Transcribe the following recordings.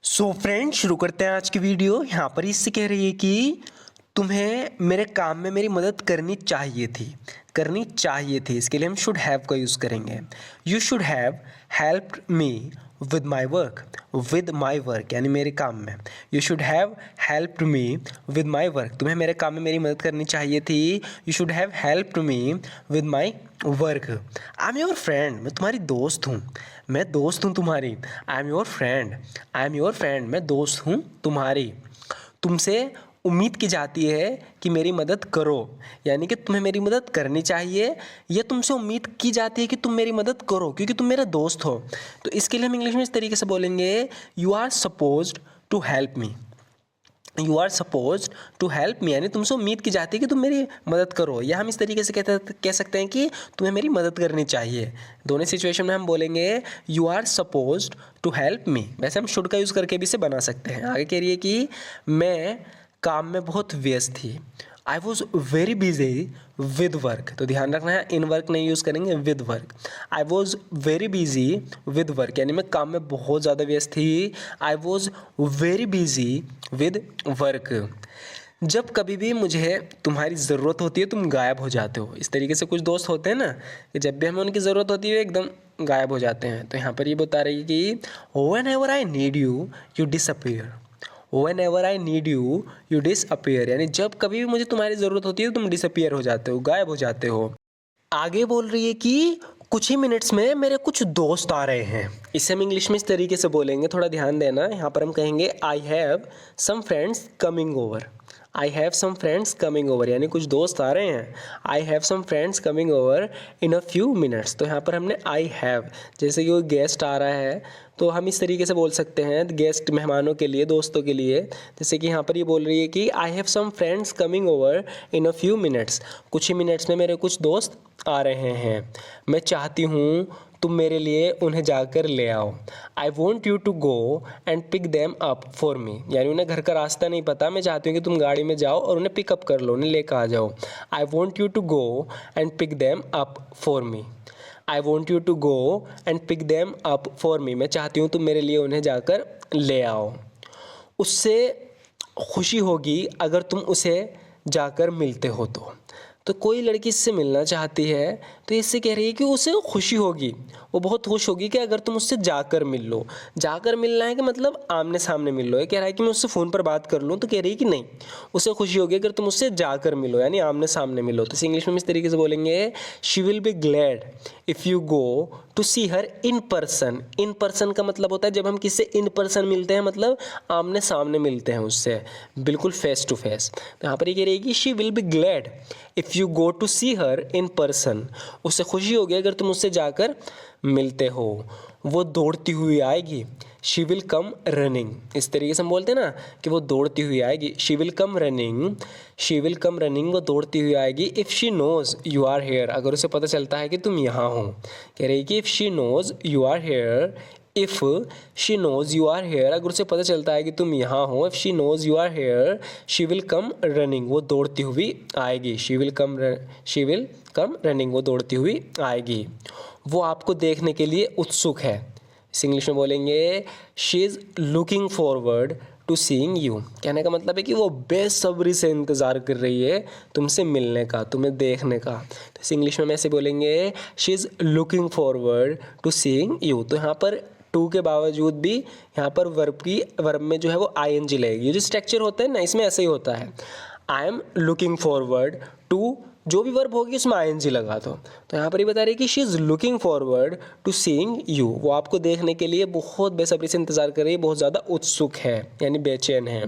So friend, शुरू करते हैं आज की वीडियो। यहाँ पर इससे कह रही है कि तुम्हें मेरे काम में मेरी मदद करनी चाहिए थी। इसके लिए हम शुड हैव का यूज़ करेंगे। You should have helped me with my work यानी मेरे काम में। You should have helped me with my work, तुम्हें मेरे काम में मेरी मदद करनी चाहिए थी। You should have helped me with my work. I am your friend, मैं तुम्हारी दोस्त हूँ। मैं दोस्त हूँ तुम्हारी। आई एम योर फ्रेंड, मैं दोस्त हूँ तुम्हारी। तुमसे उम्मीद की जाती है कि मेरी मदद करो, यानी कि तुम्हें मेरी मदद करनी चाहिए या तुमसे उम्मीद की जाती है कि तुम मेरी मदद करो क्योंकि तुम मेरा दोस्त हो। तो इसके लिए हम इंग्लिश में इस तरीके से बोलेंगे, you are supposed to help me. You are suppose to help me यानी तुमसे उम्मीद की जाती है कि तुम मेरी मदद करो, या हम इस तरीके से कह सकते हैं कि तुम्हें मेरी मदद करनी चाहिए। दोनों सिचुएशन में हम बोलेंगे you are suppose to help me. वैसे हम शुड का यूज़ करके भी इसे बना सकते हैं। आगे कह रही है कि मैं काम में बहुत व्यस्त थी। I was very busy with work, तो ध्यान रखना है इन वर्क नहीं यूज़ करेंगे, with work. I was very busy with work यानी मैं काम में बहुत ज़्यादा व्यस्त थी। I was very busy with work. जब कभी भी मुझे तुम्हारी ज़रूरत होती है तुम गायब हो जाते हो। इस तरीके से कुछ दोस्त होते हैं ना कि जब भी हमें उनकी ज़रूरत होती है एकदम गायब हो जाते हैं। तो यहाँ पर ये बता रही है कि when ever I need you you disappear. Whenever I need you, you disappear यानी जब कभी भी मुझे तुम्हारी ज़रूरत होती है तुम डिसअपीयर हो जाते हो, गायब हो जाते हो। आगे बोल रही है कि कुछ ही मिनट्स में मेरे कुछ दोस्त आ रहे हैं। इसे हम इंग्लिश में इस तरीके से बोलेंगे, थोड़ा ध्यान देना। यहाँ पर हम कहेंगे I have some friends coming over. I have some friends coming over यानी कुछ दोस्त आ रहे हैं। I have some friends coming over in a few minutes. तो यहाँ पर हमने आई हैव, जैसे कि कोई गेस्ट आ रहा है तो हम इस तरीके से बोल सकते हैं गेस्ट मेहमानों के लिए, दोस्तों के लिए। जैसे कि यहाँ पर ये बोल रही है कि I have some friends coming over in a few minutes, कुछ ही मिनट्स में मेरे कुछ दोस्त आ रहे हैं। मैं चाहती हूँ तुम मेरे लिए उन्हें जाकर ले आओ। I want you to go and pick them up for me यानी उन्हें घर का रास्ता नहीं पता, मैं चाहती हूँ कि तुम गाड़ी में जाओ और उन्हें पिकअप कर लो, उन्हें लेकर आ जाओ। I want you to go and pick them up for me. I want you to go and pick them up for me, मैं चाहती हूँ तुम मेरे लिए उन्हें जाकर ले आओ। उससे खुशी होगी अगर तुम उसे जाकर मिलते हो तो कोई लड़की इससे मिलना चाहती है तो इससे कह रही है कि उसे खुशी होगी, वो बहुत खुश होगी कि अगर तुम उससे जाकर मिल लो। जाकर मिलना है कि मतलब आमने सामने मिल लो। ये कह रहा है कि मैं उससे फ़ोन पर बात कर लूँ, तो कह रही है कि नहीं, उसे खुशी होगी अगर तुम उससे जाकर मिलो यानी आमने सामने मिलो। तो इसे इंग्लिश में इस तरीके से बोलेंगे, she will be glad if you go to see her in person. In person का मतलब होता है जब हम किसी से इन पर्सन मिलते हैं, मतलब आमने सामने मिलते हैं उससे, बिल्कुल फेस टू फेस। तो यहाँ पर ये कह रही है कि she will be glad if you go to see her in person, उससे खुशी होगी अगर तुम उससे जाकर मिलते हो। वो दौड़ती हुई आएगी, शी विल कम रनिंग। इस तरीके से हम बोलते हैं ना कि वो दौड़ती हुई आएगी, she will come running. She will come running, वो दौड़ती हुई आएगी। If she knows you are here, अगर उसे पता चलता है कि तुम यहाँ हो। कह रही है कि if she knows you are here, if she knows you are here, अगर उसे पता चलता है कि तुम यहाँ हो। If she knows you are here she will come running, वो दौड़ती हुई आएगी। शी विल कम रनिंग, वो दौड़ती हुई आएगी। वो आपको देखने के लिए उत्सुक है। इस इंग्लिश में बोलेंगे, she is looking forward to seeing you. कहने का मतलब है कि वो बेसब्री से इंतज़ार कर रही है तुमसे मिलने का, तुम्हें देखने का। तो इस इंग्लिश में हम ऐसे बोलेंगे, she is looking forward to seeing you. तो यहाँ पर टू के बावजूद भी यहाँ पर वर्ब में जो है वो ING लगेगी। ये जो स्ट्रक्चर होता है ना, इसमें ऐसे ही होता है। I am looking forward to, जो भी वर्ब होगी उसमें ING लगा दो। तो यहाँ पर ये बता रही है कि she is looking forward to seeing you, वो आपको देखने के लिए बहुत बेसब्री से इंतज़ार कर रही है, बहुत ज़्यादा उत्सुक है यानी बेचैन है।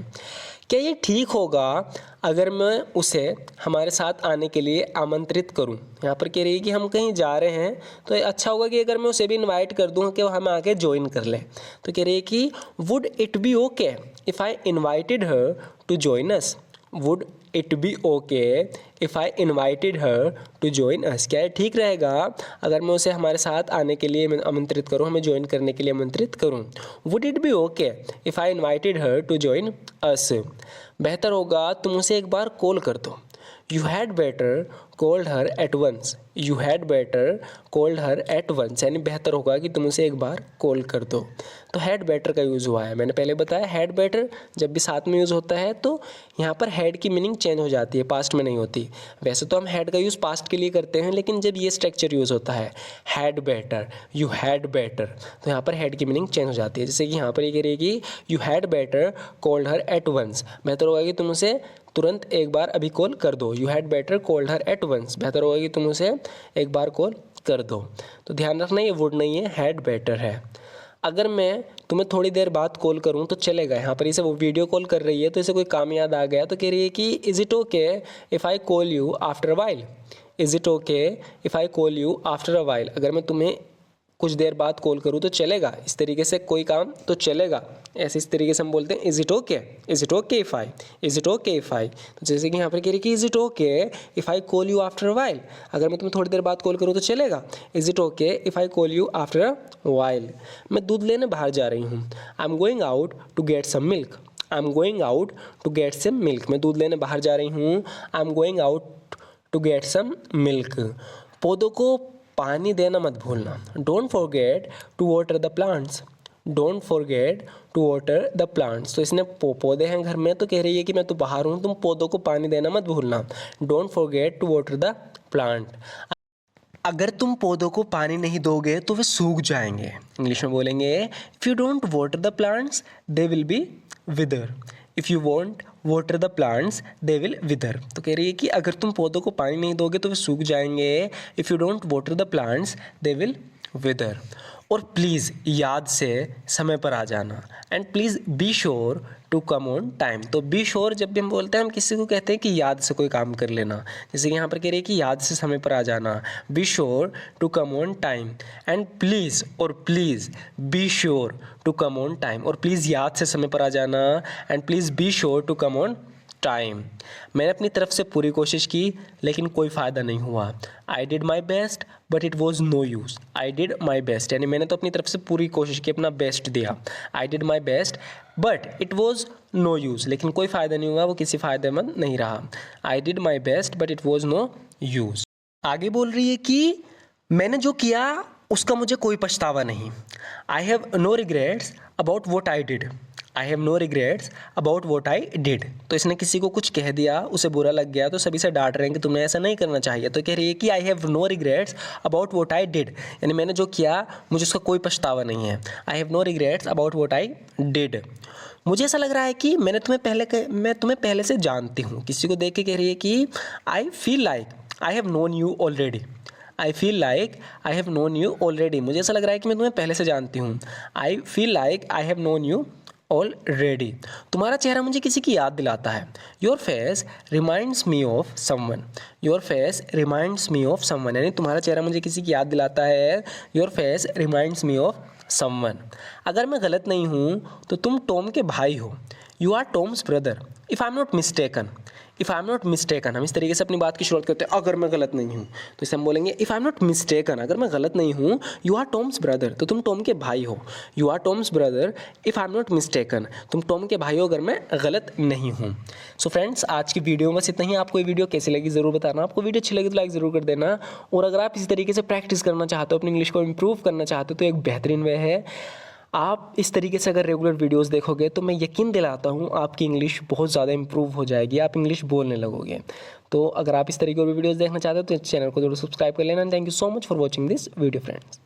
क्या ये ठीक होगा अगर मैं उसे हमारे साथ आने के लिए आमंत्रित करूं? यहाँ पर कह रही है कि हम कहीं जा रहे हैं तो अच्छा होगा कि अगर मैं उसे भी इनवाइट कर दूं कि वो हमें आके ज्वाइन कर ले। तो कह रही है कि would it be okay if I invited her to join us. Would it be okay if I invited her to join us, क्या ये ठीक रहेगा अगर मैं उसे हमारे साथ आने के लिए आमंत्रित करूं, हमें ज्वाइन करने के लिए आमंत्रित करूं? Would it be okay if I invited her to join us. बेहतर होगा तुम उसे एक बार कॉल कर दो। You had better called her at once, you had better called her at once, यानी बेहतर होगा कि तुम उसे एक बार कॉल कर दो। तो हैड बेटर का यूज़ हुआ है, मैंने पहले बताया हैड बेटर जब भी साथ में यूज़ होता है तो यहाँ पर हैड की मीनिंग चेंज हो जाती है, पास्ट में नहीं होती। वैसे तो हम हैड का यूज़ पास्ट के लिए करते हैं, लेकिन जब ये स्ट्रक्चर यूज़ होता है had better, you had better, तो यहाँ पर हैड की मीनिंग चेंज हो जाती है। जैसे कि यहाँ पर ये कह रही है कि you had better called her at once, बेहतर होगा कि तुम उसे तुरंत एक बार अभी कॉल कर दो। You had better called her at once, बेहतर होगा कि तुम उसे एक बार कॉल कर दो। तो ध्यान रखना ये वुड नहीं है, हैड बेटर है। अगर मैं तुम्हें थोड़ी देर बाद कॉल करूं तो चलेगा, यहाँ पर इसे वो वीडियो कॉल कर रही है तो इसे कोई काम याद आ गया तो कह रही है कि is it okay if I call you after a while, is it okay if I call you after a while, अगर मैं तुम्हें कुछ देर बाद कॉल करूँ तो चलेगा। इस तरीके से कोई काम तो चलेगा, ऐसे इस तरीके से हम बोलते हैं is it okay, is it okay if I, is it okay if आई। तो जैसे कि यहाँ पर कह रही है कि is it okay if I call you after a while, अगर मैं तुम्हें थोड़ी देर बाद कॉल करूँ तो चलेगा। Is it okay if I call you after a while. मैं दूध लेने बाहर जा रही हूँ, I am going out to get some milk, I am going out to get some milk, मैं दूध लेने बाहर जा रही हूँ, I am going out to get some milk. पौधों को पानी देना मत भूलना, don't forget to water the plants, don't forget to water the plants. तो इसने पौधे हैं घर में तो कह रही है कि मैं तो बाहर हूँ, तुम पौधों को पानी देना मत भूलना, don't forget to water the plant. अगर तुम पौधों को पानी नहीं दोगे तो वे सूख जाएंगे, इंग्लिश में बोलेंगे if you don't water the plants they will be wither, if you want water the plants they will wither. तो कह रही है कि अगर तुम पौधों को पानी नहीं दोगे तो वे सूख जाएंगे, if you don't water the plants they will wither. और प्लीज़ याद से समय पर आ जाना, and please be sure to come on time. तो बी श्योर जब भी हम बोलते हैं हम किसी को कहते हैं कि याद से कोई काम कर लेना, जैसे कि यहाँ पर कह रही है कि याद से समय पर आ जाना, be sure to come on time, and please और please be sure to come on time, और प्लीज़ याद से समय पर आ जाना, and please be sure to come on time. मैंने अपनी तरफ से पूरी कोशिश की लेकिन कोई फ़ायदा नहीं हुआ, I did my best but it was no use, I did my best, यानी मैंने तो अपनी तरफ से पूरी कोशिश की, अपना बेस्ट दिया, I did my best but it was no use, लेकिन कोई फ़ायदा नहीं हुआ, वो किसी फ़ायदेमंद नहीं रहा, I did my best but it was no use. आगे बोल रही है कि मैंने जो किया उसका मुझे कोई पछतावा नहीं, I have no regrets about what I did, I have no regrets about what I did. तो इसने किसी को कुछ कह दिया, उसे बुरा लग गया तो सभी से डांट रहे हैं कि तुमने ऐसा नहीं करना चाहिए, तो कह रही है कि I have no regrets about what I did, यानी मैंने जो किया मुझे उसका कोई पछतावा नहीं है, I have no regrets about what I did. मुझे ऐसा लग रहा है कि मैं तुम्हें पहले से जानती हूँ, किसी को देख के कह रही है कि I feel like I have known you already, I feel like I have known you already, मुझे ऐसा लग रहा है कि मैं तुम्हें पहले से जानती हूँ, I feel like I have known you already. तुम्हारा चेहरा मुझे किसी की याद दिलाता है, your face reminds me of someone, your face reminds me of someone, यानी तुम्हारा चेहरा मुझे किसी की याद दिलाता है, your face reminds me of someone. अगर मैं गलत नहीं हूँ तो तुम टॉम के भाई हो, you are Tom's brother if I am not mistaken, if I am not mistaken, हम इस तरीके से अपनी बात की शुरुआत करते हैं, अगर मैं गलत नहीं हूँ तो इसे हम बोलेंगे if I am not mistaken, अगर मैं गलत नहीं हूँ, यू आर टॉम्स ब्रदर, तो तुम टॉम के भाई हो, you are Tom's brother if I am not mistaken, तुम टॉम के भाई हो अगर मैं गलत नहीं हूँ। सो फ्रेंड्स, आज की वीडियो में बस इतना ही। आपको ये वीडियो कैसी लगी ज़रूर बताना, आपको वीडियो अच्छी लगी तो लाइक ज़रूर कर देना, और अगर आप इसी तरीके से प्रैक्टिस करना चाहते हो, अपनी इंग्लिश को इम्प्रूव करना चाहते हो तो एक बेहतरीन वे है, आप इस तरीके से अगर रेगुलर वीडियोस देखोगे तो मैं यकीन दिलाता हूँ आपकी इंग्लिश बहुत ज़्यादा इंप्रूव हो जाएगी, आप इंग्लिश बोलने लगोगे। तो अगर आप इस तरीके की वीडियोस देखना चाहते हो तो इस चैनल को जरूर सब्सक्राइब कर लेना। Thank you so much for watching this video friends.